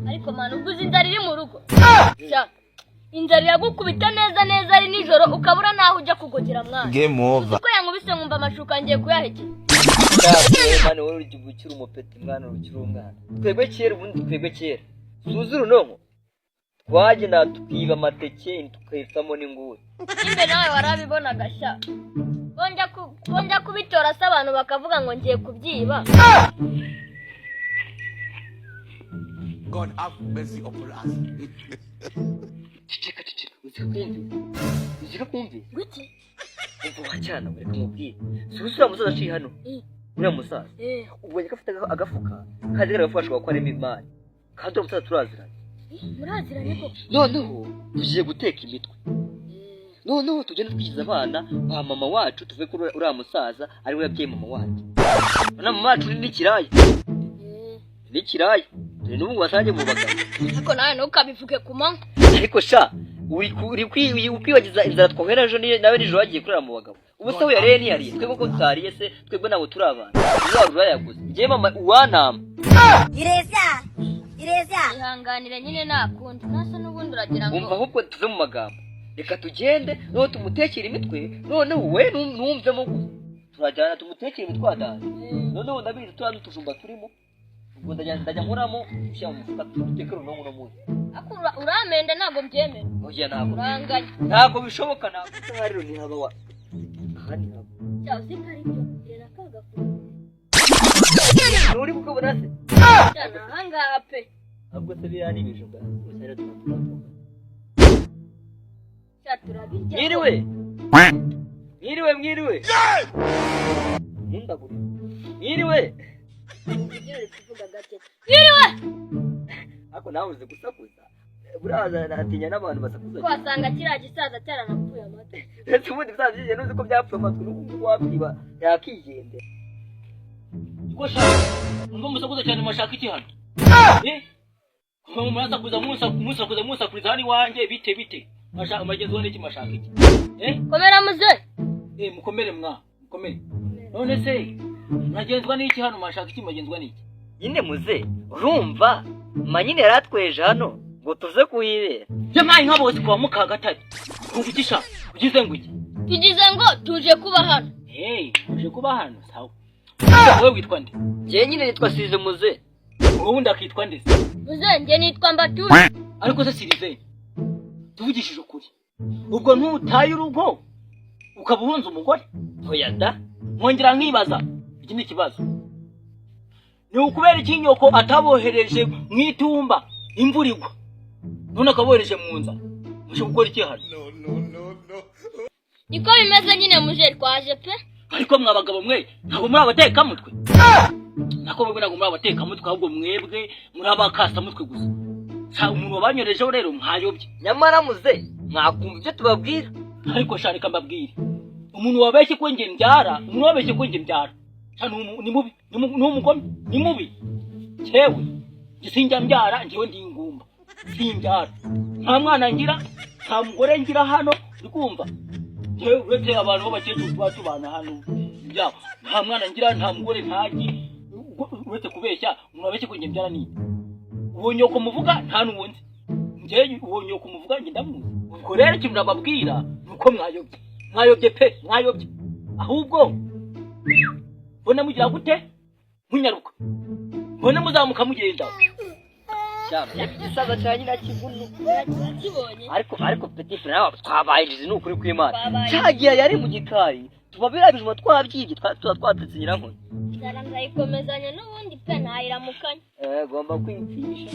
ariko manu uguze inzara iri mu rugo sha inzara yagukubita neza neza ari nijoro ukabura naho ujya kugogera mwana game over uko yankubise nkumva amashuka ngiye kuyahekera mwana wowe ugikira umupeti mwana urukira umwana twebwe kera ubundi twebwe kera suzuru nonko twagenda tukiba amateke tukayisamo n'inguri imbe nawe warabibonaga sha bonja kubitora se abantu bakavuga ngo ngiye kubyiba God have mercy upon us. ciceka uzika kumvi guti umva wacana mureka mubwire suzura musaza aciye hano uriya musaza ubonye ko afite agafuka kandi karafashwa ko arimo imana kandi uriya musaza turaziranye muraziranye ko noneho tugiye guteka imitwe noneho tugenda twigiza abana ba mama wacu tuvuye ko uriya musaza ari we yabyaye mama wacu na mama wacu n'ikiraya dore n'ubu wasange mu bagabo ariko nawe ntukabivuge ku manywa ariko sha uri kwibagiza inzara twohereje nawe nijoro wagiye kurara mu bagabo ubu se uyariye ntiyariye twebwe ko tutariye se twebwe ntabwo turi abantu uzarura yaguze ngewe mama uwanama ireza ihanganire nyine nakundi nasa n'ubundi uragira ngo umva ahubwo tuve mu magambo reka tugende noneho tumutekere imitwe noneho we numvemo turajyana tumutekere imitwe wadanje noneho ndabizi turiya n'utujumba turimo ubwo ndajya nkuramo ushyira mu mufuka dutekere uno munsi uramende ntabwo mbyemera oya ntabwo uranganya ntabwo bishoboka ntabwo aha rero ntihaba wa aha ntihaba cyangwa se kari byo rero akagafu nturi kukabona se cyane ahangaha pe ahubwo se biriya ni ibijumba usare turabirya mwiriwe nindagure mwiriwe ako nawe uzi gusakuza buraza natinya n'abantu basakuza wasanga kiriya gisaza cyaranapfuye amata ndetse ubundi bisaza byigeze nuzi ko byapfuye amatwi n'ubu wakwiba yakigendera ko shaka ngo musakuza cyane mashaka iki hano musakuza musakuriza hani wanjye bite mashaka magezwa n'iki mashaka iki komera muze mukomere mukomere none se magezwa n'iki hano mashaka iki magezwa n'iki nyine muze urumva manyine yaratweje hano ngo tuze kuyibera jamayi nka bose kwa mukagatari uvugisha ugize ngo iki tugize ngo tuje kuba hano tuje kuba hano sawa wewe witwa nde je nyine nitwa Size muze wowe ndakitwa nde muze nge nitwa Mbaturi ariko se Size tuvugishije ukuri ubwo ntutaye urugo ukabuhunza umugore oya da nkongera nkibaza iki ni kibazo ni ukubera ikinyoko atabohereje mwitumba imvura igwa none akabohereje mu nza mushe gukora iki hano niko bimeze nyine muje twaje pe ariko mwabagabo mwe ntabwo muri abateka mutwe nako mwebwe ntabwo muri abateka mutwe ahubwo mwebwe muri abakasa mutwe gusa sa umuntu wabanyorejeho rero mwayobye nyamara muze mwakumva ibyo tubabwira ariko sharika mbabwire umuntu wabeshye ko nge mbyara ni mubi n'umugome ni mubi cyewe gisinjya mbyara ngiwe ndi ingumba simbyara nta mwana ngira nta mugore ngira hano ndikumva cyewe uretse abantu b'abakecuru tubana hano byabo nta mwana ngira nta mugore ntagi uretse kubeshya umuntu wabeshye ko nge mbyara ni uwo nyoko muvuga nta n'uwundi ngewe uwo nyoko muvuga nge ndamuzi ubwo rero ikintu nababwira nuko mwayobye pe mwayobye ahubwo mbona mugira gute munyaruka mbona muzamuka mugenda gisaza cya nyina kivunu kibonye ariko petit frère nawe twabayirize n'ukuri kw'Imana cyagiye yari mu gikari tubabirabijwe twabyibye twatetse nyirankoni nzayikomezanya n'ubundi pe nayiramukanya gomba kwipfisha